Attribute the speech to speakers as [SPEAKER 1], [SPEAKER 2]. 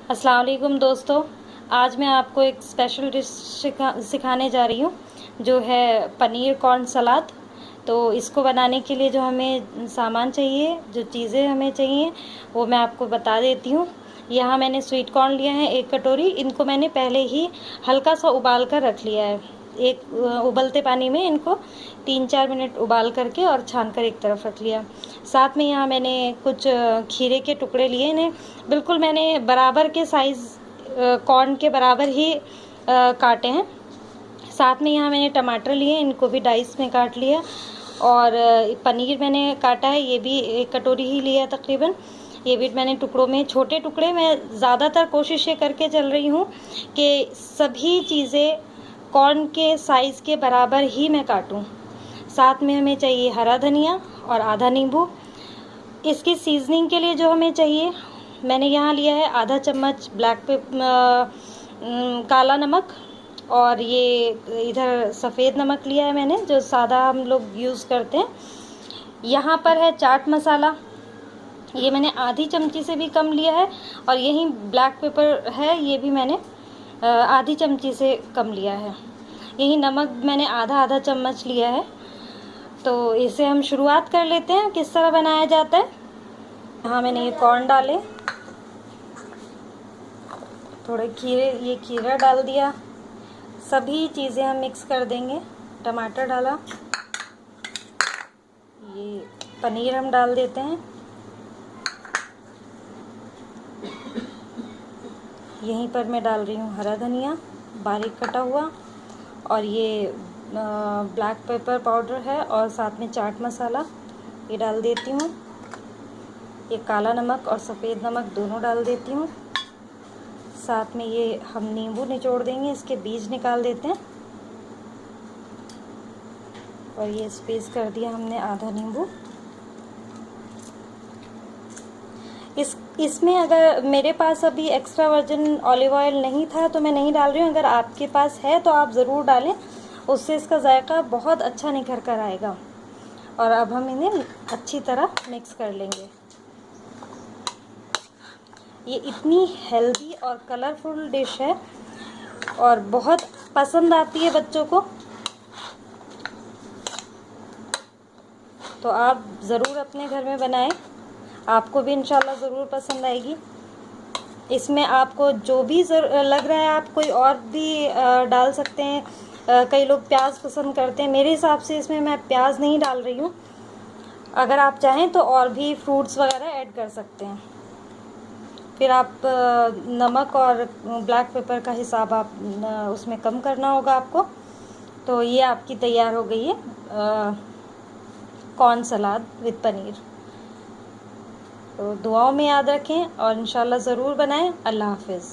[SPEAKER 1] अस्सलाम वालेकुम दोस्तों, आज मैं आपको एक स्पेशल डिश सिखाने जा रही हूँ जो है पनीर कॉर्न सलाद। तो इसको बनाने के लिए जो हमें सामान चाहिए, जो चीज़ें हमें चाहिए वो मैं आपको बता देती हूँ। यहाँ मैंने स्वीट कॉर्न लिया है 1 कटोरी। इनको मैंने पहले ही हल्का सा उबाल कर रख लिया है। एक उबलते पानी में इनको 3-4 मिनट उबाल करके और छान कर एक तरफ रख लिया। साथ में यहाँ मैंने कुछ खीरे के टुकड़े लिए, इन्हें बिल्कुल मैंने बराबर के साइज़ कॉर्न के बराबर ही काटे हैं। साथ में यहाँ मैंने टमाटर लिए, इनको भी डाइस में काट लिया। और पनीर मैंने काटा है, ये भी 1 कटोरी ही लिया तकरीबन। ये भी मैंने टुकड़ों में, छोटे टुकड़े, मैं ज़्यादातर कोशिश ये करके चल रही हूँ कि सभी चीज़ें कॉर्न के साइज़ के बराबर ही मैं काटूँ। साथ में हमें चाहिए हरा धनिया और आधा नींबू। इसकी सीजनिंग के लिए जो हमें चाहिए, मैंने यहाँ लिया है आधा चम्मच काला नमक, और ये इधर सफ़ेद नमक लिया है मैंने, जो सादा हम लोग यूज़ करते हैं। यहाँ पर है चाट मसाला, ये मैंने आधी चमची से भी कम लिया है। और यही ब्लैक पेपर है, ये भी मैंने आधी चमची से कम लिया है। यही नमक मैंने आधा चम्मच लिया है। तो इसे हम शुरुआत कर लेते हैं किस तरह बनाया जाता है। हाँ, मैंने ये कॉर्न डाले, थोड़े ये खीरा डाल दिया। सभी चीज़ें हम मिक्स कर देंगे। टमाटर डाला, ये पनीर हम डाल देते हैं। यहीं पर मैं डाल रही हूँ हरा धनिया बारीक कटा हुआ, और ये ब्लैक पेपर पाउडर है, और साथ में चाट मसाला ये डाल देती हूँ। ये काला नमक और सफ़ेद नमक दोनों डाल देती हूँ। साथ में ये हम नींबू निचोड़ देंगे, इसके बीज निकाल देते हैं। और ये स्पेस कर दिया हमने आधा नींबू। इसमें अगर मेरे पास अभी एक्स्ट्रा वर्जिन ऑलिव ऑयल नहीं था तो मैं नहीं डाल रही हूँ। अगर आपके पास है तो आप ज़रूर डालें, उससे इसका जायका बहुत अच्छा निखर कर आएगा। और अब हम इन्हें अच्छी तरह मिक्स कर लेंगे। ये इतनी हेल्दी और कलरफुल डिश है और बहुत पसंद आती है बच्चों को। तो आप ज़रूर अपने घर में बनाएं, आपको भी इंशाल्लाह ज़रूर पसंद आएगी। इसमें आपको जो भी लग रहा है आप कोई और भी डाल सकते हैं। कई लोग प्याज पसंद करते हैं, मेरे हिसाब से इसमें मैं प्याज नहीं डाल रही हूँ। अगर आप चाहें तो और भी फ्रूट्स वगैरह ऐड कर सकते हैं। फिर आप नमक और ब्लैक पेपर का हिसाब आप उसमें कम करना होगा आपको। तो ये आपकी तैयार हो गई है कॉर्न सलाद विद पनीर। तो दुआओं में याद रखें और इंशाल्लाह ज़रूर बनाएं। अल्लाह हाफ़िज़।